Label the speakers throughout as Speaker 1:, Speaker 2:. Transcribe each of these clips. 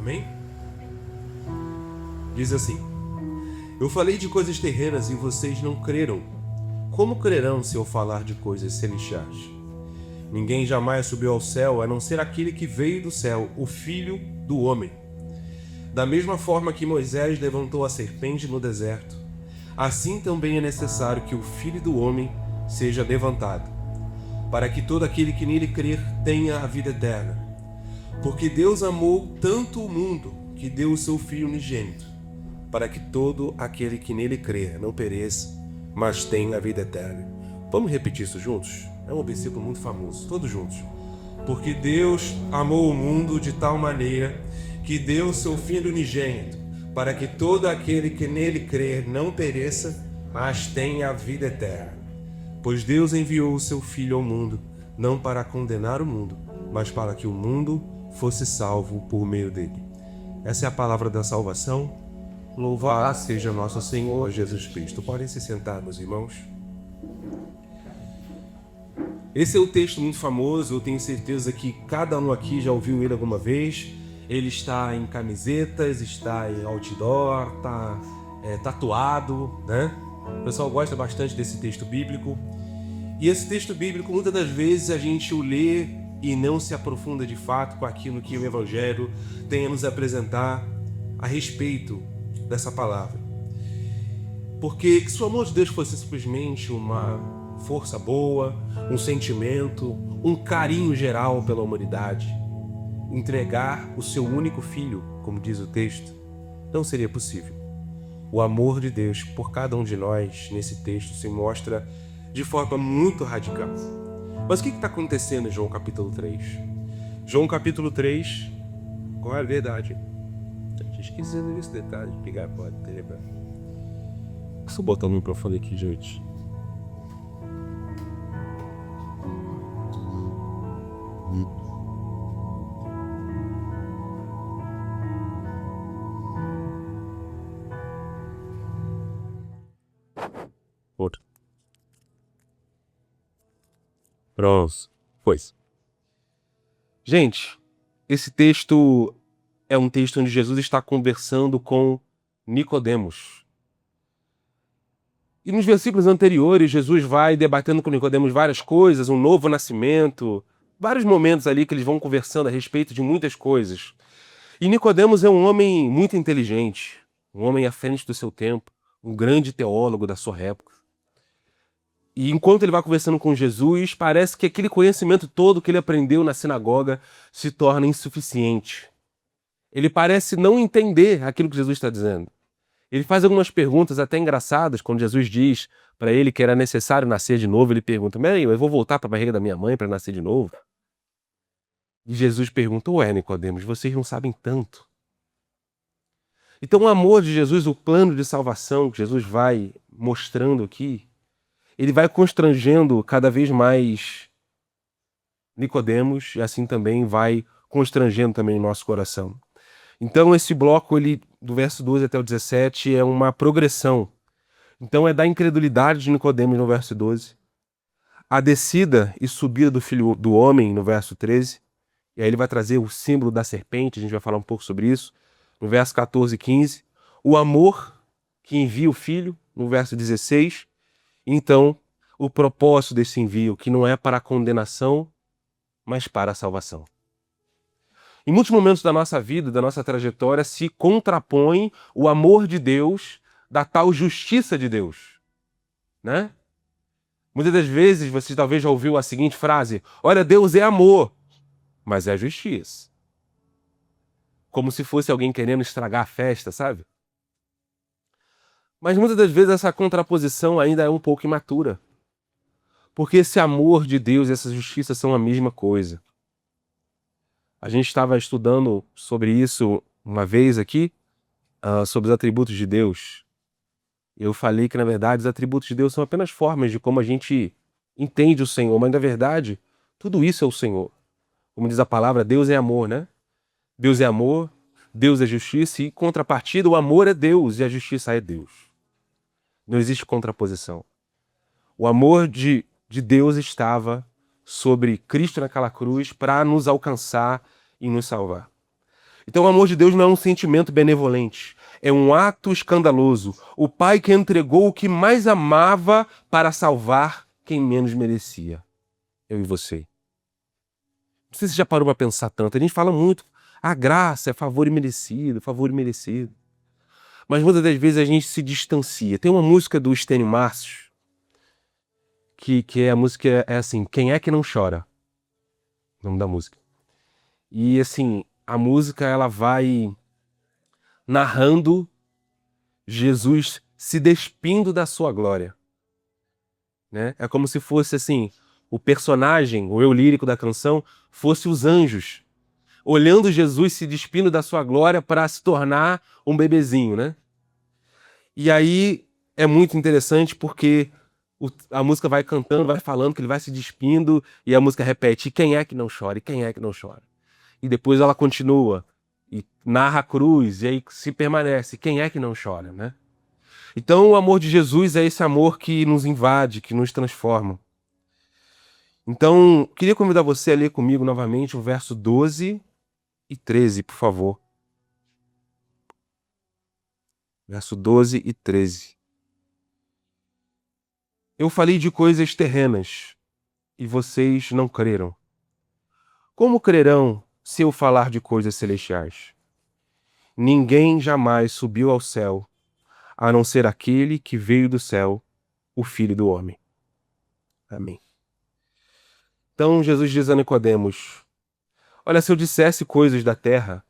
Speaker 1: Amém? Diz assim: Eu falei de coisas terrenas e vocês não creram. Como crerão se eu falar de coisas celestiais? Ninguém jamais subiu ao céu a não ser aquele que veio do céu, o Filho do Homem. Da mesma forma que Moisés levantou a serpente no deserto, assim também é necessário que o Filho do Homem seja levantado, para que todo aquele que nele crer tenha a vida eterna. Porque Deus amou tanto o mundo que deu o seu Filho unigênito, para que todo aquele que nele crer não pereça, mas tenha a vida eterna. Vamos repetir isso juntos? É um versículo muito famoso, todos juntos. Porque Deus amou o mundo de tal maneira que deu o seu Filho unigênito, para que todo aquele que nele crer não pereça, mas tenha a vida eterna. Pois Deus enviou o seu Filho ao mundo, não para condenar o mundo, mas para que o mundo fosse salvo por meio dele. Essa é a palavra da salvação. Louvado seja nosso Senhor Jesus Cristo. Podem se sentar, meus irmãos. Esse é um texto muito famoso, eu tenho certeza que cada um aqui já ouviu ele alguma vez. Ele está em camisetas, está em outdoor, está tatuado, né? O pessoal gosta bastante desse texto bíblico. E esse texto bíblico, muitas das vezes, a gente o lê e não se aprofunda de fato com aquilo que o Evangelho tem a nos apresentar a respeito dessa palavra. Porque se o amor de Deus fosse simplesmente uma força boa, um sentimento, um carinho geral pela humanidade, entregar o seu único filho, como diz o texto, não seria possível. O amor de Deus por cada um de nós nesse texto se mostra de forma muito radical. Mas o que está acontecendo em João capítulo 3? João capítulo 3, qual é a verdade? Eu tinha esquecido desse detalhe de pegar a porta, lembrar. Deixa eu botar o microfone aqui, gente. Outro. Pronto. Pois. Gente, esse texto é um texto onde Jesus está conversando com Nicodemos. E nos versículos anteriores, Jesus vai debatendo com Nicodemos várias coisas, um novo nascimento, vários momentos ali que eles vão conversando a respeito de muitas coisas. E Nicodemos é um homem muito inteligente, um homem à frente do seu tempo, um grande teólogo da sua época. E enquanto ele vai conversando com Jesus, parece que aquele conhecimento todo que ele aprendeu na sinagoga se torna insuficiente. Ele parece não entender aquilo que Jesus está dizendo. Ele faz algumas perguntas até engraçadas, quando Jesus diz para ele que era necessário nascer de novo. Ele pergunta: eu vou voltar para a barriga da minha mãe para nascer de novo? E Jesus pergunta: ué, Nicodemos, vocês não sabem tanto. Então o amor de Jesus, o plano de salvação que Jesus vai mostrando aqui, ele vai constrangendo cada vez mais Nicodemos e assim também vai constrangendo também o nosso coração. Então esse bloco, ele, do verso 12 até o 17, é uma progressão. Então é da incredulidade de Nicodemos no verso 12, a descida e subida do Filho do Homem no verso 13, e aí ele vai trazer o símbolo da serpente, a gente vai falar um pouco sobre isso, no verso 14 e 15, o amor que envia o Filho, no verso 16, e então o propósito desse envio, que não é para a condenação, mas para a salvação. Em muitos momentos da nossa vida, da nossa trajetória, se contrapõe o amor de Deus da tal justiça de Deus, né? Muitas das vezes você talvez já ouviu a seguinte frase: olha, Deus é amor, mas é justiça. Como se fosse alguém querendo estragar a festa, sabe? Mas muitas das vezes essa contraposição ainda é um pouco imatura. Porque esse amor de Deus e essa justiça são a mesma coisa. A gente estava estudando sobre isso uma vez aqui, sobre os atributos de Deus. Eu falei que, na verdade, os atributos de Deus são apenas formas de como a gente entende o Senhor, mas, na verdade, tudo isso é o Senhor. Como diz a palavra, Deus é amor, né? Deus é amor, Deus é justiça, e, em contrapartida, o amor é Deus e a justiça é Deus. Não existe contraposição. O amor de Deus estava sobre Cristo naquela cruz para nos alcançar e nos salvar. Então o amor de Deus não é um sentimento benevolente, é um ato escandaloso. O Pai que entregou o que mais amava para salvar quem menos merecia. Eu e você. Não sei se você já parou para pensar tanto. A gente fala muito, a graça é favor imerecido, favor imerecido. Mas muitas das vezes a gente se distancia. Tem uma música do Estênio Márcios, que a música é assim, Quem é que não chora? O nome da música. E assim, a música ela vai narrando Jesus se despindo da sua glória, né? É como se fosse assim, o personagem, o eu lírico da canção, fosse os anjos, olhando Jesus se despindo da sua glória para se tornar um bebezinho, né? E aí é muito interessante porque a música vai cantando, vai falando que ele vai se despindo e a música repete, e quem é que não chora? E quem é que não chora? E depois ela continua e narra a cruz e aí se permanece, quem é que não chora, né? Então, o amor de Jesus é esse amor que nos invade, que nos transforma. Então, queria convidar você a ler comigo novamente o verso 12 e 13, por favor. Verso 12 e 13. Eu falei de coisas terrenas e vocês não creram. Como crerão se eu falar de coisas celestiais? Ninguém jamais subiu ao céu, a não ser aquele que veio do céu, o Filho do Homem. Amém. Então, Jesus diz a Nicodemos, olha, se eu dissesse coisas da terra,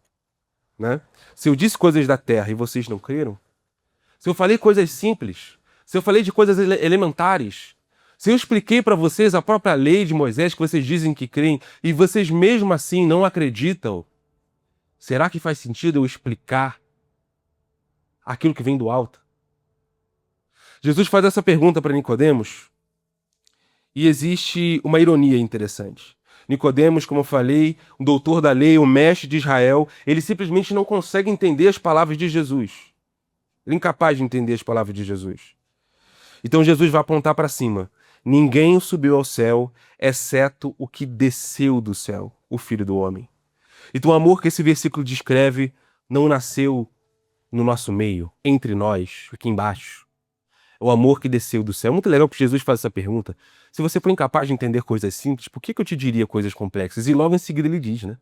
Speaker 1: né? Se eu disse coisas da terra e vocês não creram, se eu falei coisas simples, se eu falei de coisas elementares, se eu expliquei para vocês a própria lei de Moisés que vocês dizem que creem e vocês mesmo assim não acreditam, será que faz sentido eu explicar aquilo que vem do alto? Jesus faz essa pergunta para Nicodemos e existe uma ironia interessante. Nicodemos, como eu falei, um doutor da lei, um mestre de Israel, ele simplesmente não consegue entender as palavras de Jesus. Ele é incapaz de entender as palavras de Jesus. Então Jesus vai apontar para cima. Ninguém subiu ao céu, exceto o que desceu do céu, o Filho do Homem. Então o amor que esse versículo descreve não nasceu no nosso meio, entre nós, aqui embaixo. É o amor que desceu do céu. É muito legal que Jesus faz essa pergunta. Se você for incapaz de entender coisas simples, por que eu te diria coisas complexas? E logo em seguida ele diz, né?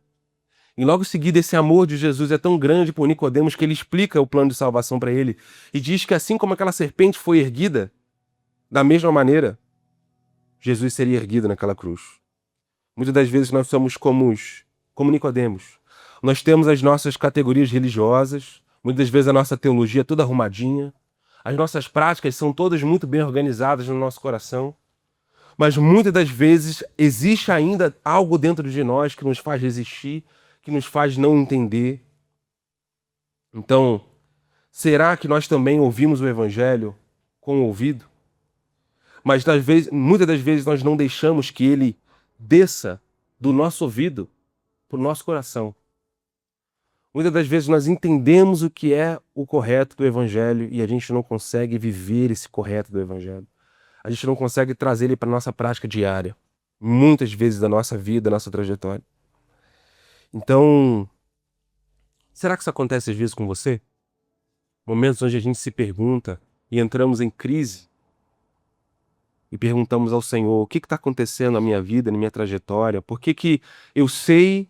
Speaker 1: E logo em seguida esse amor de Jesus é tão grande por Nicodemos que ele explica o plano de salvação para ele e diz que assim como aquela serpente foi erguida, da mesma maneira, Jesus seria erguido naquela cruz. Muitas das vezes nós somos como Nicodemos. Nós temos as nossas categorias religiosas, muitas das vezes a nossa teologia é toda arrumadinha, as nossas práticas são todas muito bem organizadas no nosso coração, mas muitas das vezes existe ainda algo dentro de nós que nos faz resistir, que nos faz não entender. Então, será que nós também ouvimos o Evangelho com o ouvido? Mas muitas das vezes nós não deixamos que ele desça do nosso ouvido para o nosso coração. Muitas das vezes nós entendemos o que é o correto do Evangelho e a gente não consegue viver esse correto do Evangelho. A gente não consegue trazer ele para a nossa prática diária. Muitas vezes da nossa vida, da nossa trajetória. Então, será que isso acontece às vezes com você? Momentos onde a gente se pergunta e entramos em crise e perguntamos ao Senhor, o que está acontecendo na minha vida, na minha trajetória? Por que eu sei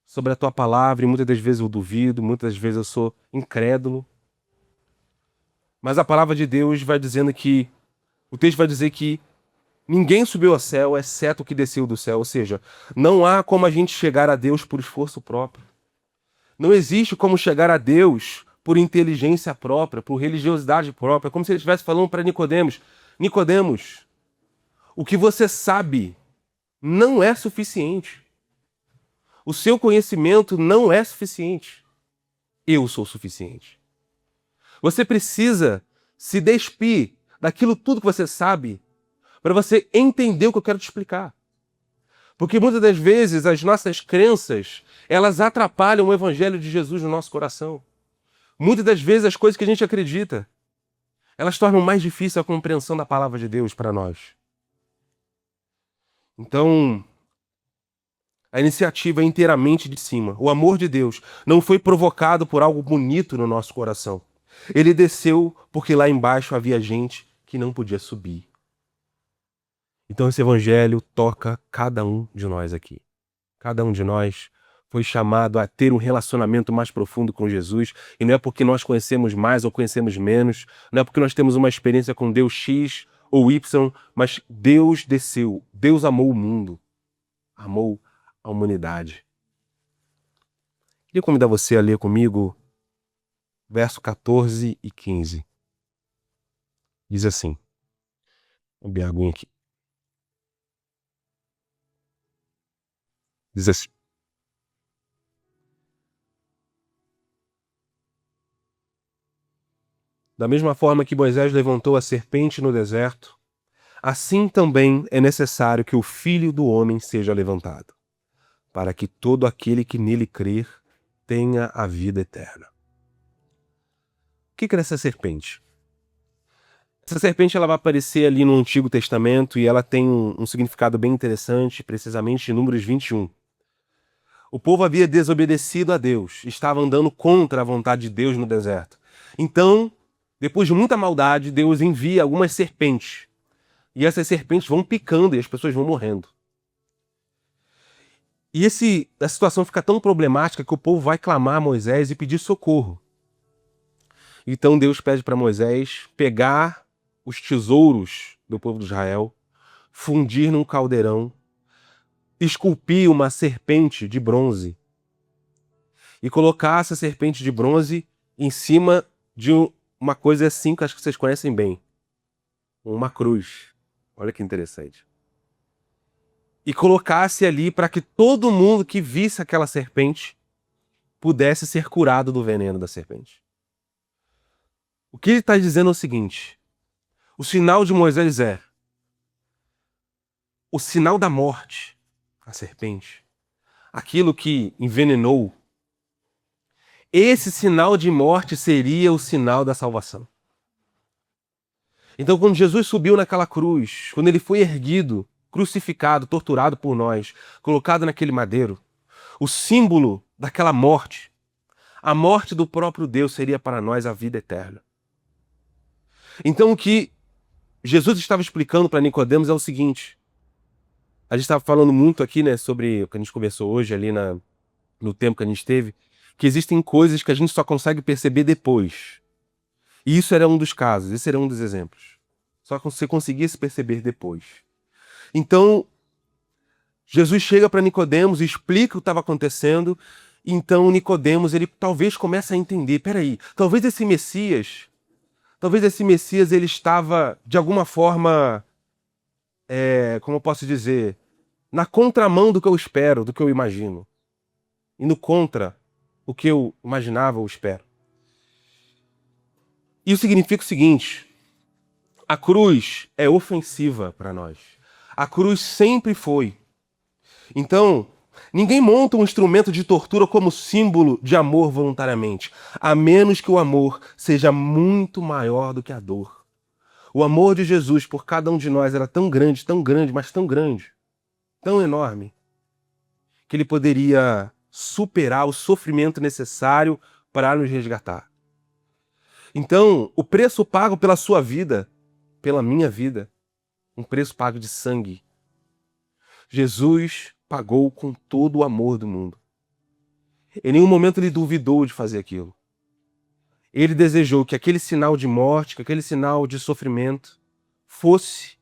Speaker 1: sobre a Tua palavra e muitas das vezes eu duvido, muitas das vezes eu sou incrédulo? Mas a palavra de Deus vai dizendo que, o texto vai dizer que ninguém subiu ao céu, exceto o que desceu do céu. Ou seja, não há como a gente chegar a Deus por esforço próprio. Não existe como chegar a Deus por inteligência própria, por religiosidade própria. Como se ele estivesse falando para Nicodemos, Nicodemos, o que você sabe não é suficiente. O seu conhecimento não é suficiente. Eu sou suficiente. Você precisa se despir daquilo tudo que você sabe para você entender o que eu quero te explicar. Porque muitas das vezes as nossas crenças, elas atrapalham o evangelho de Jesus no nosso coração. Muitas das vezes as coisas que a gente acredita, elas tornam mais difícil a compreensão da palavra de Deus para nós. Então, A iniciativa é inteiramente de cima. O amor de Deus não foi provocado por algo bonito no nosso coração. Ele desceu porque lá embaixo havia gente que não podia subir. Então esse evangelho toca cada um de nós aqui. Cada um de nós foi chamado a ter um relacionamento mais profundo com Jesus, e não é porque nós conhecemos mais ou conhecemos menos, não é porque nós temos uma experiência com Deus X ou Y, mas Deus desceu, Deus amou o mundo, amou a humanidade. Queria convidar você a ler comigo verso 14 e 15. Diz assim, vou beber a aguinha aqui. Diz assim: da mesma forma que Moisés levantou a serpente no deserto, assim também é necessário que o Filho do Homem seja levantado, para que todo aquele que nele crer tenha a vida eterna. O que é essa serpente? Essa serpente ela vai aparecer ali no Antigo Testamento e ela tem um significado bem interessante, precisamente em Números 21. O povo havia desobedecido a Deus, estava andando contra a vontade de Deus no deserto. Então, depois de muita maldade, Deus envia algumas serpentes. E essas serpentes vão picando e as pessoas vão morrendo. E a situação fica tão problemática que o povo vai clamar a Moisés e pedir socorro. Então Deus pede para Moisés pegar os tesouros do povo de Israel, fundir num caldeirão, esculpir uma serpente de bronze e colocar essa serpente de bronze em cima de uma coisa assim que acho que vocês conhecem bem. Uma cruz. Olha que interessante. E colocasse ali para que todo mundo que visse aquela serpente pudesse ser curado do veneno da serpente. O que ele está dizendo é o seguinte: o sinal de Moisés é o sinal da morte, a serpente, aquilo que envenenou. Esse sinal de morte seria o sinal da salvação. Então, quando Jesus subiu naquela cruz, quando ele foi erguido, crucificado, torturado por nós, colocado naquele madeiro, o símbolo daquela morte, a morte do próprio Deus seria para nós a vida eterna. Então, o que Jesus estava explicando para Nicodemos é o seguinte: a gente estava falando muito aqui, né, sobre o que a gente conversou hoje ali no tempo que a gente teve, que existem coisas que a gente só consegue perceber depois. E isso era um dos casos, esse era um dos exemplos. Só que você conseguia se perceber depois. Então, Jesus chega para Nicodemos e explica o que estava acontecendo. Então, Nicodemos, ele talvez comece a entender, peraí, talvez esse Messias ele estava, de alguma forma, como eu posso dizer, na contramão do que eu espero, do que eu imagino. Indo contra o que eu imaginava ou espero. Isso significa o seguinte: a cruz é ofensiva para nós. A cruz sempre foi. Então, ninguém monta um instrumento de tortura como símbolo de amor voluntariamente, a menos que o amor seja muito maior do que a dor. O amor de Jesus por cada um de nós era tão grande, mas tão grande, tão enorme, que ele poderia superar o sofrimento necessário para nos resgatar. Então, o preço pago pela sua vida, pela minha vida, um preço pago de sangue. Jesus pagou com todo o amor do mundo. Em nenhum momento ele duvidou de fazer aquilo. Ele desejou que aquele sinal de morte, que aquele sinal de sofrimento fosse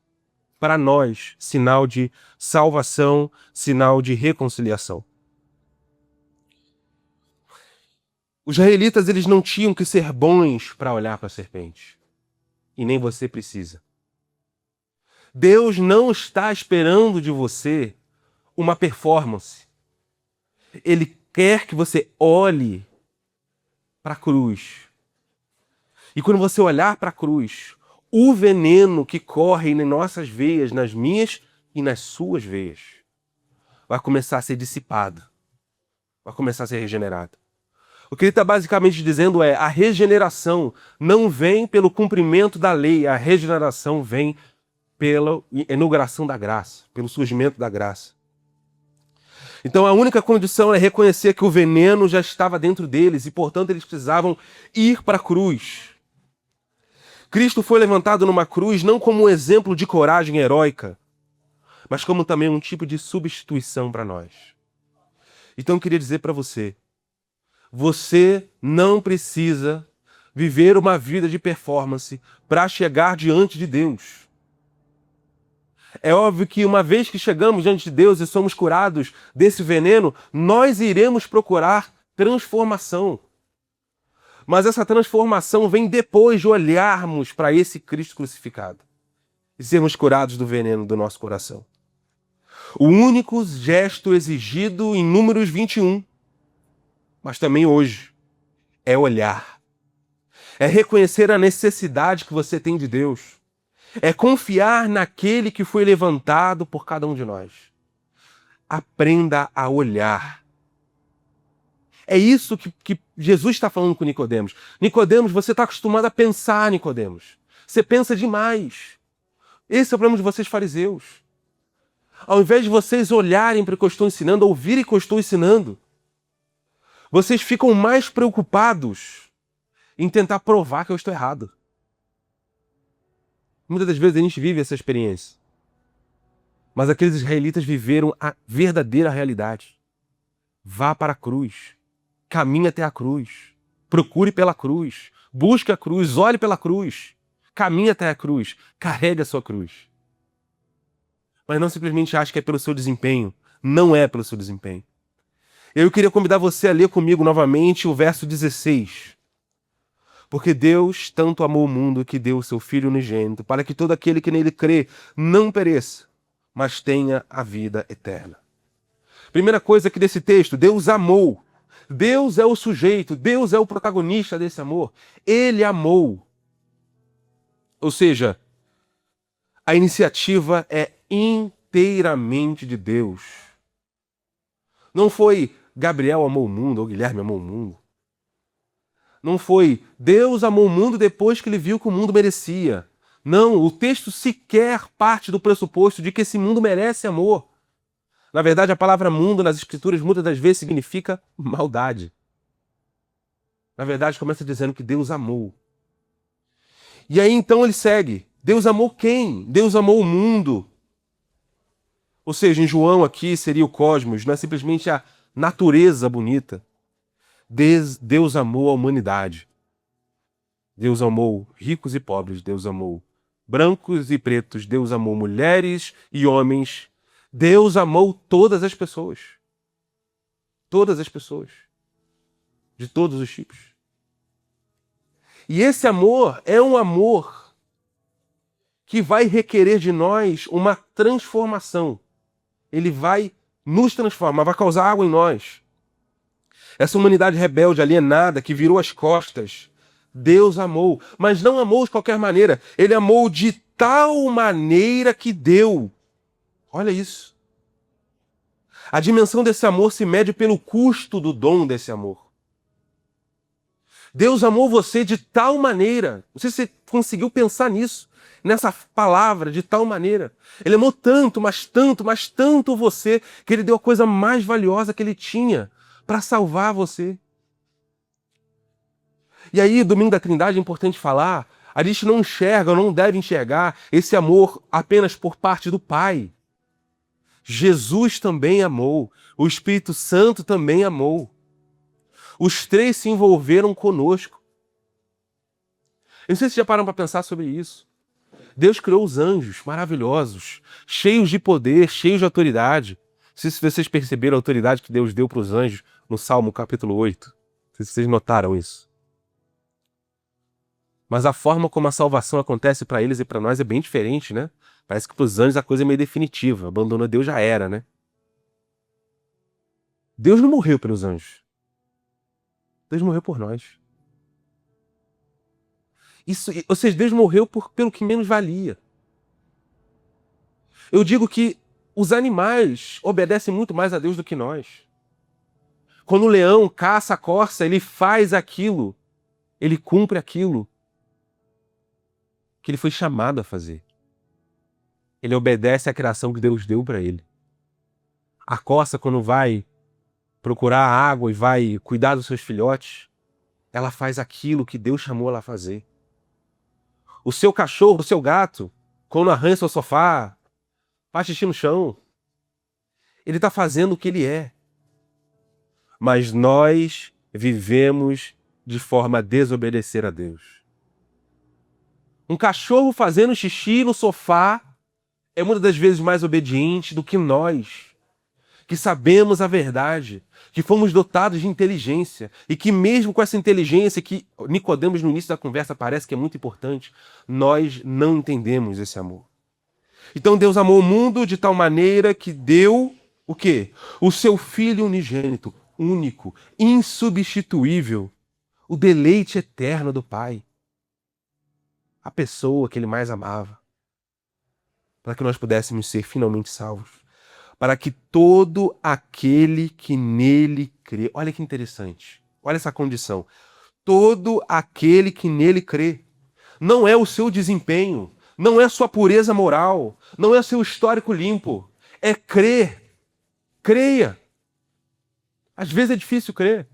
Speaker 1: para nós sinal de salvação, sinal de reconciliação. Os israelitas, eles não tinham que ser bons para olhar para a serpente. E nem você precisa. Deus não está esperando de você uma performance. Ele quer que você olhe para a cruz. E quando você olhar para a cruz, o veneno que corre nas nossas veias, nas minhas e nas suas veias, vai começar a ser dissipado. Vai começar a ser regenerado. O que ele está basicamente dizendo é: a regeneração não vem pelo cumprimento da lei, a regeneração vem pela inauguração da graça, pelo surgimento da graça. Então a única condição é reconhecer que o veneno já estava dentro deles e, portanto, eles precisavam ir para a cruz. Cristo foi levantado numa cruz não como um exemplo de coragem heróica, mas como também um tipo de substituição para nós. Então eu queria dizer para você, você não precisa viver uma vida de performance para chegar diante de Deus. É óbvio que uma vez que chegamos diante de Deus e somos curados desse veneno, nós iremos procurar transformação. Mas essa transformação vem depois de olharmos para esse Cristo crucificado e sermos curados do veneno do nosso coração. O único gesto exigido em Números 21, mas também hoje, é olhar. É reconhecer a necessidade que você tem de Deus. É confiar naquele que foi levantado por cada um de nós. Aprenda a olhar. É isso que Jesus está falando com Nicodemos. Nicodemos, você está acostumado a pensar, Nicodemos. Você pensa demais. Esse é o problema de vocês, fariseus. Ao invés de vocês olharem para o que eu estou ensinando, ouvirem o que eu estou ensinando, vocês ficam mais preocupados em tentar provar que eu estou errado. Muitas das vezes a gente vive essa experiência. Mas aqueles israelitas viveram a verdadeira realidade. Vá para a cruz. Caminhe até a cruz. Procure pela cruz. Busque a cruz. Olhe pela cruz. Caminhe até a cruz. Carregue a sua cruz. Mas não simplesmente ache que é pelo seu desempenho. Não é pelo seu desempenho. Eu queria convidar você a ler comigo novamente o verso 16. Porque Deus tanto amou o mundo que deu o seu Filho unigênito, para que todo aquele que nele crê não pereça, mas tenha a vida eterna. Primeira coisa aqui desse texto, Deus amou. Deus é o sujeito, Deus é o protagonista desse amor. Ele amou. Ou seja, a iniciativa é inteiramente de Deus. Não foi Gabriel amou o mundo ou Guilherme amou o mundo. Não foi Deus amou o mundo depois que ele viu que o mundo merecia. Não, o texto sequer parte do pressuposto de que esse mundo merece amor. Na verdade, a palavra mundo nas escrituras muitas das vezes significa maldade. Na verdade, começa dizendo que Deus amou. E aí então ele segue. Deus amou quem? Deus amou o mundo. Ou seja, em João aqui seria o cosmos, não é simplesmente a natureza bonita. Deus amou a humanidade. Deus amou ricos e pobres, Deus amou brancos e pretos, Deus amou mulheres e homens. Deus amou todas as pessoas. Todas as pessoas. De todos os tipos. E esse amor é um amor que vai requerer de nós uma transformação. Ele vai nos transformar, vai causar água em nós. Essa humanidade rebelde, alienada, que virou as costas, Deus amou. Mas não amou de qualquer maneira. Ele amou de tal maneira que deu. Olha isso. A dimensão desse amor se mede pelo custo do dom desse amor. Deus amou você de tal maneira. Não sei se você conseguiu pensar nisso, nessa palavra, de tal maneira. Ele amou tanto, mas tanto você, que ele deu a coisa mais valiosa que ele tinha para salvar você. E aí, domingo da Trindade, é importante falar, a gente não enxerga, não deve enxergar esse amor apenas por parte do Pai. Jesus também amou, o Espírito Santo também amou. Os três se envolveram conosco. Eu não sei se já pararam para pensar sobre isso. Deus criou os anjos maravilhosos, cheios de poder, cheios de autoridade. Não sei se vocês perceberam a autoridade que Deus deu para os anjos no Salmo capítulo 8. Não sei se vocês notaram isso. Mas a forma como a salvação acontece para eles e para nós é bem diferente, né? Parece que para os anjos a coisa é meio definitiva. Abandonou Deus já era, né? Deus não morreu pelos anjos. Deus morreu por nós. Isso, ou seja, Deus morreu pelo que menos valia. Eu digo que os animais obedecem muito mais a Deus do que nós. Quando o leão caça a corça, ele faz aquilo, ele cumpre aquilo que ele foi chamado a fazer. Ele obedece à criação que Deus deu para ele. A coça, quando vai procurar água e vai cuidar dos seus filhotes, ela faz aquilo que Deus chamou ela a fazer. O seu cachorro, o seu gato, quando arranha seu sofá, faz xixi no chão, ele está fazendo o que ele é. Mas nós vivemos de forma a desobedecer a Deus. Um cachorro fazendo xixi no sofá é muitas das vezes mais obediente do que nós, que sabemos a verdade, que fomos dotados de inteligência e que mesmo com essa inteligência que Nicodemos no início da conversa parece que é muito importante, nós não entendemos esse amor. Então Deus amou o mundo de tal maneira que deu o quê? O seu Filho unigênito, único, insubstituível, o deleite eterno do Pai. A pessoa que Ele mais amava, para que nós pudéssemos ser finalmente salvos. Para que todo aquele que nele crê... Olha que interessante. Olha essa condição. Todo aquele que nele crê. Não é o seu desempenho, não é a sua pureza moral, não é o seu histórico limpo. É crer. Creia. Às vezes é difícil crer.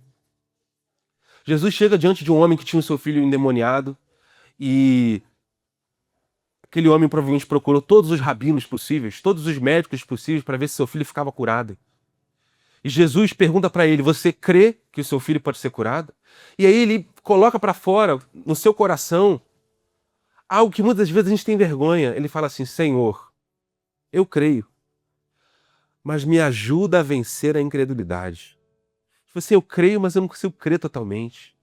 Speaker 1: Jesus chega diante de um homem que tinha o seu filho endemoniado e aquele homem provavelmente procurou todos os rabinos possíveis, todos os médicos possíveis para ver se seu filho ficava curado. E Jesus pergunta para ele, você crê que o seu filho pode ser curado? E aí ele coloca para fora, no seu coração, algo que muitas vezes a gente tem vergonha. Ele fala assim, Senhor, eu creio, mas me ajuda a vencer a incredulidade. Assim, eu creio, mas eu não consigo crer totalmente.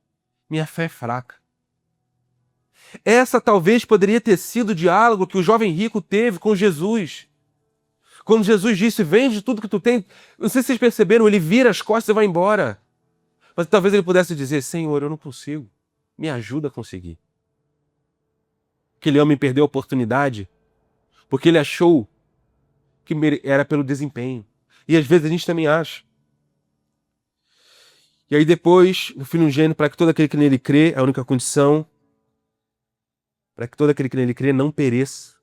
Speaker 1: Minha fé é fraca. Essa talvez poderia ter sido o diálogo que o jovem rico teve com Jesus. Quando Jesus disse, vende tudo que tu tem. Não sei se vocês perceberam, ele vira as costas e vai embora. Mas talvez ele pudesse dizer, Senhor, eu não consigo. Me ajuda a conseguir. Aquele homem perdeu a oportunidade porque ele achou que era pelo desempenho. E às vezes a gente também acha. E aí depois, o Filho unigênito, para que todo aquele que nele crê, a única condição, para que todo aquele que nele crê não pereça,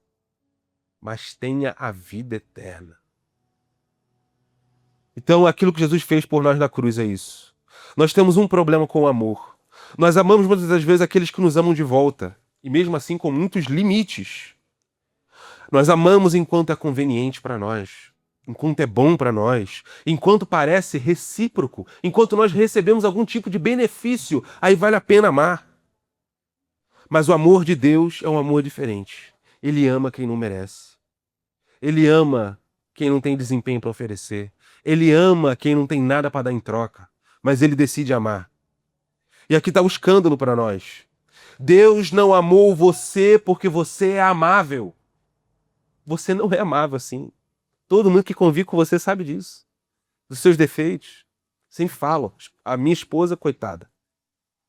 Speaker 1: mas tenha a vida eterna. Então, aquilo que Jesus fez por nós na cruz é isso. Nós temos um problema com o amor. Nós amamos muitas das vezes aqueles que nos amam de volta, e mesmo assim com muitos limites. Nós amamos enquanto é conveniente para nós, enquanto é bom para nós, enquanto parece recíproco, enquanto nós recebemos algum tipo de benefício, aí vale a pena amar. Mas o amor de Deus é um amor diferente. Ele ama quem não merece. Ele ama quem não tem desempenho para oferecer. Ele ama quem não tem nada para dar em troca. Mas ele decide amar. E aqui está o escândalo para nós. Deus não amou você porque você é amável. Você não é amável assim. Todo mundo que convive com você sabe disso. Dos seus defeitos. Sempre falo. A minha esposa, coitada.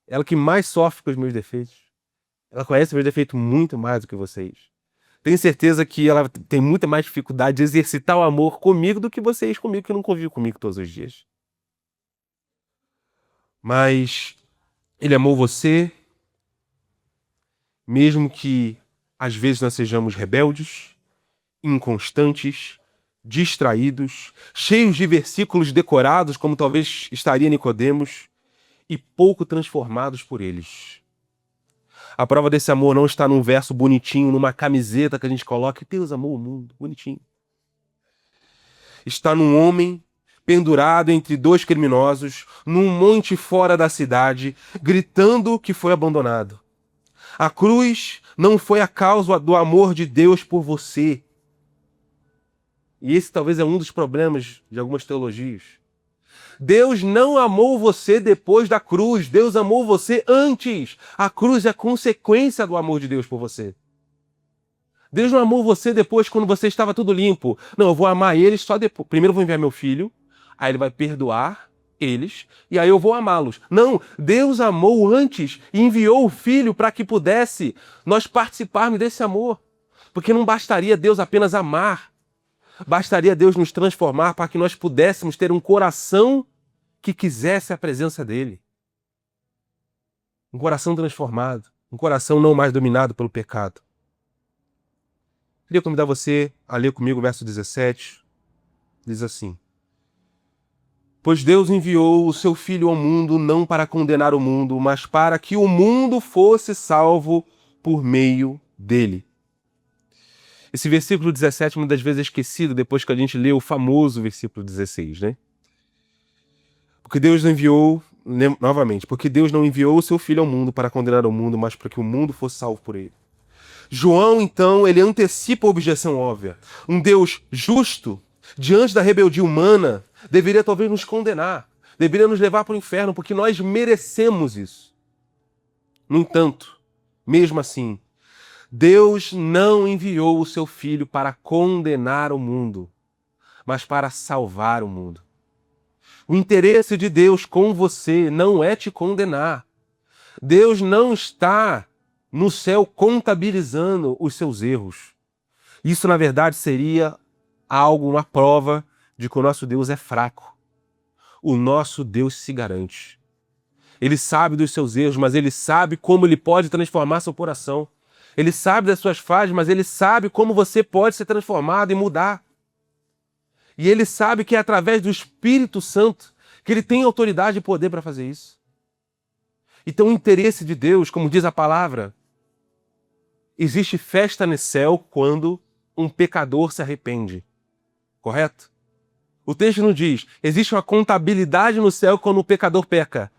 Speaker 1: Ela que mais sofre com os meus defeitos. Ela conhece meus defeitos muito mais do que vocês. Tenho certeza que ela tem muita mais dificuldade de exercitar o amor comigo do que vocês comigo, que não convivem comigo todos os dias. Mas ele amou você, mesmo que às vezes nós sejamos rebeldes, inconstantes, distraídos, cheios de versículos decorados, como talvez estaria Nicodemos, e pouco transformados por eles. A prova desse amor não está num verso bonitinho, numa camiseta que a gente coloca, Deus amou o mundo, bonitinho. Está num homem pendurado entre dois criminosos, num monte fora da cidade, gritando que foi abandonado. A cruz não foi a causa do amor de Deus por você. E esse talvez é um dos problemas de algumas teologias. Deus não amou você depois da cruz. Deus amou você antes. A cruz é a consequência do amor de Deus por você. Deus não amou você depois quando você estava tudo limpo. Não, eu vou amar eles só depois. Primeiro eu vou enviar meu filho, aí ele vai perdoar eles, e aí eu vou amá-los. Não, Deus amou antes e enviou o filho para que pudesse nós participarmos desse amor. Porque não bastaria Deus apenas amar. Bastaria Deus nos transformar para que nós pudéssemos ter um coração que quisesse a presença dele. Um coração transformado. Um coração não mais dominado pelo pecado. Queria convidar você a ler comigo o verso 17. Diz assim. Pois Deus enviou o seu Filho ao mundo não para condenar o mundo, mas para que o mundo fosse salvo por meio dele. Esse versículo 17 muitas vezes é esquecido depois que a gente lê o famoso versículo 16, né? Porque Deus não enviou, novamente, porque Deus não enviou o seu Filho ao mundo para condenar o mundo, mas para que o mundo fosse salvo por ele. João, então, ele antecipa a objeção óbvia. Um Deus justo, diante da rebeldia humana, deveria talvez nos condenar, deveria nos levar para o inferno, porque nós merecemos isso. No entanto, mesmo assim, Deus não enviou o seu Filho para condenar o mundo, mas para salvar o mundo. O interesse de Deus com você não é te condenar. Deus não está no céu contabilizando os seus erros. Isso, na verdade, seria uma prova de que o nosso Deus é fraco. O nosso Deus se garante. Ele sabe dos seus erros, mas ele sabe como ele pode transformar seu coração. Ele sabe das suas falhas, mas ele sabe como você pode ser transformado e mudar. E ele sabe que é através do Espírito Santo que ele tem autoridade e poder para fazer isso. Então o interesse de Deus, como diz a palavra, existe festa no céu quando um pecador se arrepende. Correto? O texto não diz, existe uma contabilidade no céu quando o pecador peca.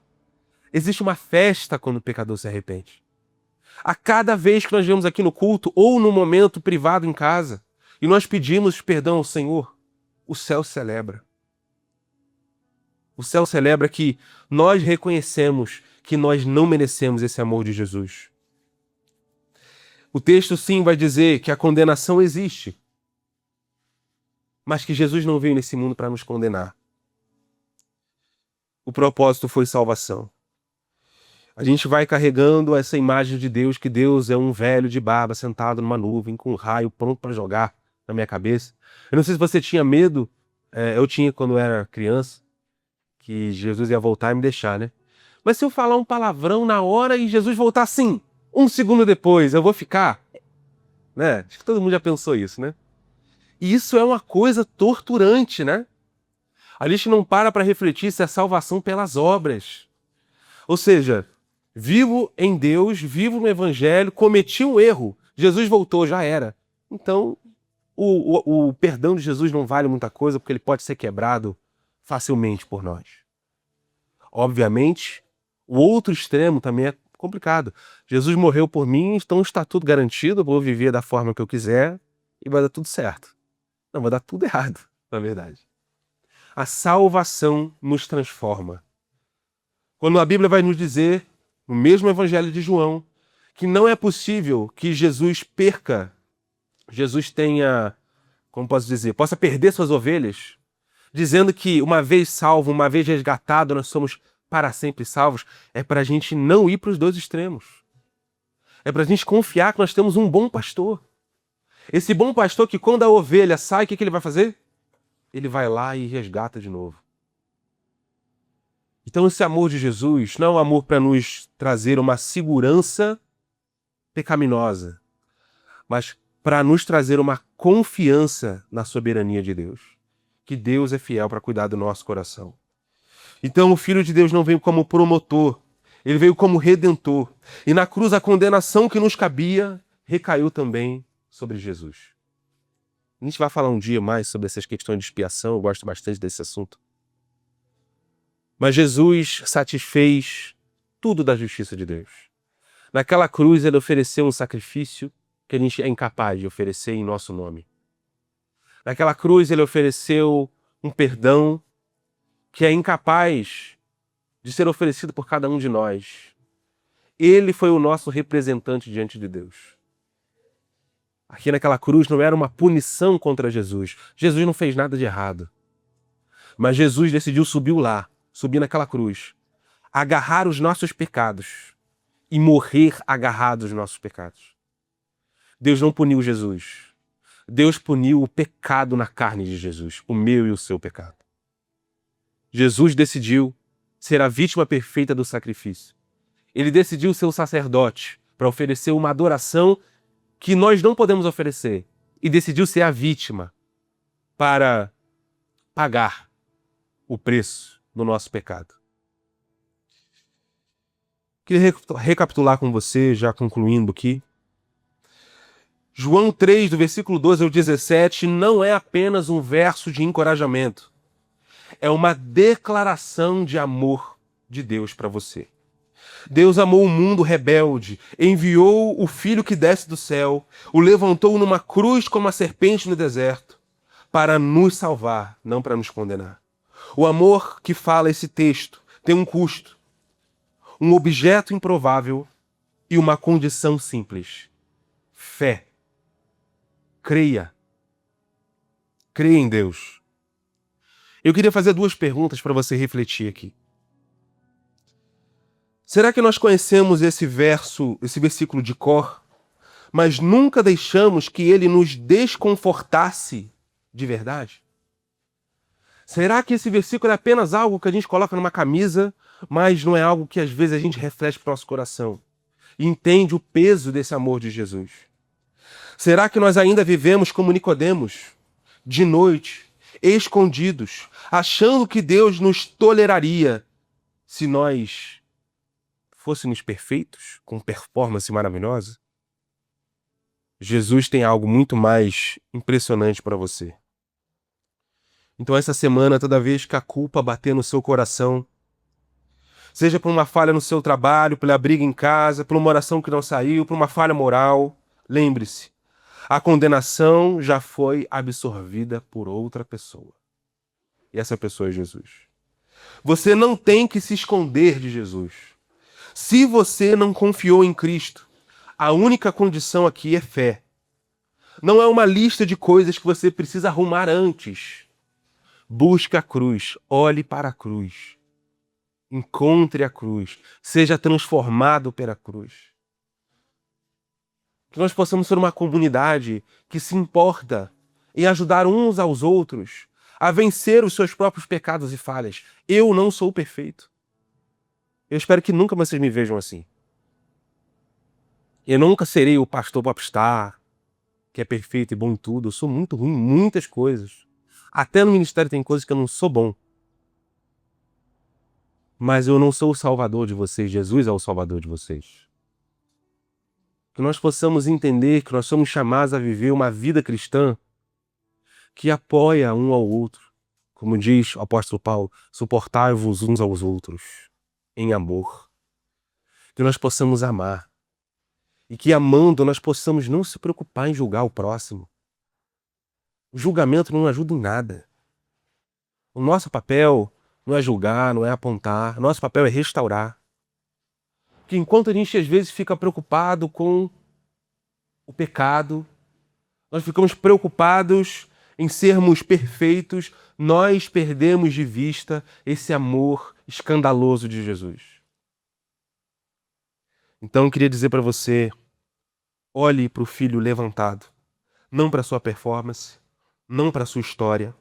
Speaker 1: Existe uma festa quando o pecador se arrepende. A cada vez que nós vemos aqui no culto ou no momento privado em casa e nós pedimos perdão ao Senhor, o céu celebra. O céu celebra que nós reconhecemos que nós não merecemos esse amor de Jesus. O texto sim vai dizer que a condenação existe, mas que Jesus não veio nesse mundo para nos condenar. O propósito foi salvação. A gente vai carregando essa imagem de Deus, que Deus é um velho de barba sentado numa nuvem com um raio pronto para jogar na minha cabeça. Eu não sei se você tinha medo, eu tinha quando eu era criança, que Jesus ia voltar e me deixar, né? Mas se eu falar um palavrão na hora e Jesus voltar assim, um segundo depois, eu vou ficar? Né? Acho que todo mundo já pensou isso, né? E isso é uma coisa torturante, né? A gente não para refletir se é salvação pelas obras. Ou seja, vivo em Deus, vivo no Evangelho, cometi um erro, Jesus voltou, já era. Então, o perdão de Jesus não vale muita coisa, porque ele pode ser quebrado facilmente por nós. Obviamente, o outro extremo também é complicado. Jesus morreu por mim, então está tudo garantido, vou viver da forma que eu quiser e vai dar tudo certo. Não, vai dar tudo errado, na verdade. A salvação nos transforma. Quando a Bíblia vai nos dizer, no mesmo Evangelho de João, que não é possível que Jesus perca, Jesus tenha, como posso dizer, possa perder suas ovelhas, dizendo que uma vez salvo, uma vez resgatado, nós somos para sempre salvos, é para a gente não ir para os dois extremos. É para a gente confiar que nós temos um bom pastor. Esse bom pastor que quando a ovelha sai, o que ele vai fazer? Ele vai lá e resgata de novo. Então esse amor de Jesus não é um amor para nos trazer uma segurança pecaminosa, mas para nos trazer uma confiança na soberania de Deus. Que Deus é fiel para cuidar do nosso coração. Então o Filho de Deus não veio como promotor, ele veio como redentor. E na cruz a condenação que nos cabia recaiu também sobre Jesus. A gente vai falar um dia mais sobre essas questões de expiação, eu gosto bastante desse assunto. Mas Jesus satisfez tudo da justiça de Deus. Naquela cruz ele ofereceu um sacrifício que a gente é incapaz de oferecer em nosso nome. Naquela cruz ele ofereceu um perdão que é incapaz de ser oferecido por cada um de nós. Ele foi o nosso representante diante de Deus. Aqui naquela cruz não era uma punição contra Jesus. Jesus não fez nada de errado. Mas Jesus decidiu subir naquela cruz, agarrar os nossos pecados e morrer agarrado aos nossos pecados. Deus não puniu Jesus. Deus puniu o pecado na carne de Jesus, o meu e o seu pecado. Jesus decidiu ser a vítima perfeita do sacrifício. Ele decidiu ser o sacerdote para oferecer uma adoração que nós não podemos oferecer. E decidiu ser a vítima para pagar o preço no nosso pecado. Queria recapitular com você, já concluindo aqui. João 3, do versículo 12 ao 17, não é apenas um verso de encorajamento. É uma declaração de amor de Deus para você. Deus amou o mundo rebelde, enviou o Filho que desce do céu, o levantou numa cruz como a serpente no deserto, para nos salvar, não para nos condenar. O amor que fala esse texto tem um custo, um objeto improvável e uma condição simples: fé. Creia. Creia em Deus. Eu queria fazer 2 perguntas para você refletir aqui. Será que nós conhecemos esse versículo de cor, mas nunca deixamos que ele nos desconfortasse de verdade? Será que esse versículo é apenas algo que a gente coloca numa camisa, mas não é algo que às vezes a gente reflete para o nosso coração e entende o peso desse amor de Jesus? Será que nós ainda vivemos como Nicodemos, de noite, escondidos, achando que Deus nos toleraria se nós fôssemos perfeitos, com performance maravilhosa? Jesus tem algo muito mais impressionante para você. Então essa semana, toda vez que a culpa bater no seu coração, seja por uma falha no seu trabalho, pela briga em casa, por uma oração que não saiu, por uma falha moral, lembre-se, a condenação já foi absorvida por outra pessoa. E essa pessoa é Jesus. Você não tem que se esconder de Jesus. Se você não confiou em Cristo, a única condição aqui é fé. Não é uma lista de coisas que você precisa arrumar antes. Busque a cruz, olhe para a cruz. Encontre a cruz, seja transformado pela cruz. Que nós possamos ser uma comunidade que se importa em ajudar uns aos outros a vencer os seus próprios pecados e falhas. Eu não sou perfeito. Eu espero que nunca vocês me vejam assim. Eu nunca serei o pastor popstar, que é perfeito e bom em tudo. Eu sou muito ruim em muitas coisas. Até no ministério tem coisas que eu não sou bom. Mas eu não sou o salvador de vocês. Jesus é o salvador de vocês. Que nós possamos entender que nós somos chamados a viver uma vida cristã que apoia um ao outro. Como diz o apóstolo Paulo, suportai-vos uns aos outros em amor. Que nós possamos amar. E que amando nós possamos não se preocupar em julgar o próximo. O julgamento não ajuda em nada. O nosso papel não é julgar, não é apontar. Nosso papel é restaurar. Que enquanto a gente às vezes fica preocupado com o pecado, nós ficamos preocupados em sermos perfeitos, nós perdemos de vista esse amor escandaloso de Jesus. Então eu queria dizer para você, olhe para o filho levantado, não para a sua performance, não para a sua história,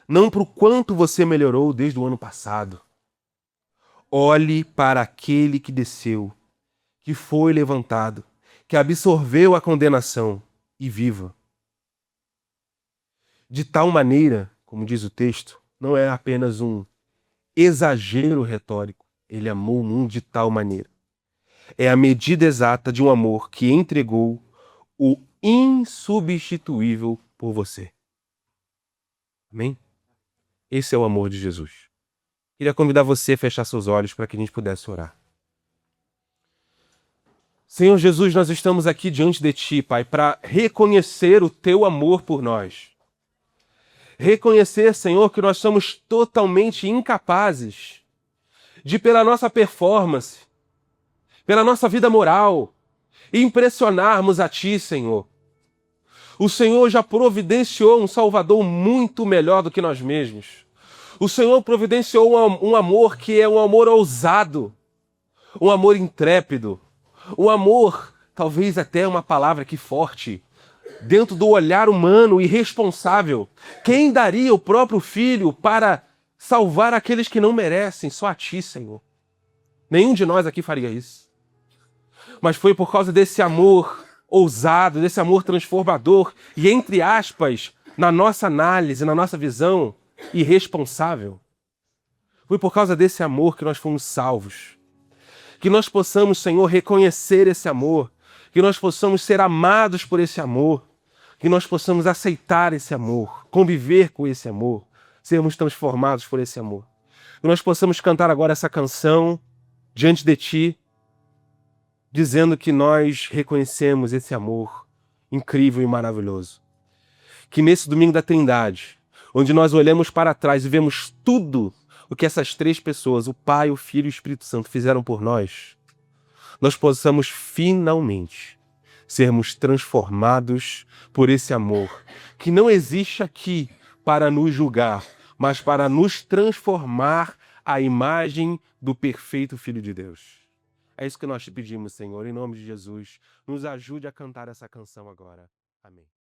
Speaker 1: não para o quanto você melhorou desde o ano passado. Olhe para aquele que desceu, que foi levantado, que absorveu a condenação e viva. De tal maneira, como diz o texto, não é apenas um exagero retórico. Ele amou o mundo de tal maneira. É a medida exata de um amor que entregou o insubstituível por você. Amém? Esse é o amor de Jesus. Queria convidar você a fechar seus olhos para que a gente pudesse orar. Senhor Jesus, nós estamos aqui diante de Ti, Pai, para reconhecer o Teu amor por nós. Reconhecer, Senhor, que nós somos totalmente incapazes de, pela nossa performance, pela nossa vida moral, impressionarmos a Ti, Senhor. O Senhor já providenciou um Salvador muito melhor do que nós mesmos. O Senhor providenciou um amor que é um amor ousado, um amor intrépido, um amor, talvez até uma palavra aqui forte, dentro do olhar humano e irresponsável. Quem daria o próprio Filho para salvar aqueles que não merecem? Só a Ti, Senhor. Nenhum de nós aqui faria isso. Mas foi por causa desse amor ousado, desse amor transformador e, entre aspas, na nossa análise, na nossa visão, irresponsável. Foi por causa desse amor que nós fomos salvos. Que nós possamos, Senhor, reconhecer esse amor. Que nós possamos ser amados por esse amor. Que nós possamos aceitar esse amor, conviver com esse amor, sermos transformados por esse amor. Que nós possamos cantar agora essa canção diante de Ti, dizendo que nós reconhecemos esse amor incrível e maravilhoso. Que nesse domingo da Trindade, onde nós olhamos para trás e vemos tudo o que essas três pessoas, o Pai, o Filho e o Espírito Santo, fizeram por nós, nós possamos finalmente sermos transformados por esse amor, que não existe aqui para nos julgar, mas para nos transformar à imagem do perfeito Filho de Deus. É isso que nós te pedimos, Senhor, em nome de Jesus. Nos ajude a cantar essa canção agora. Amém.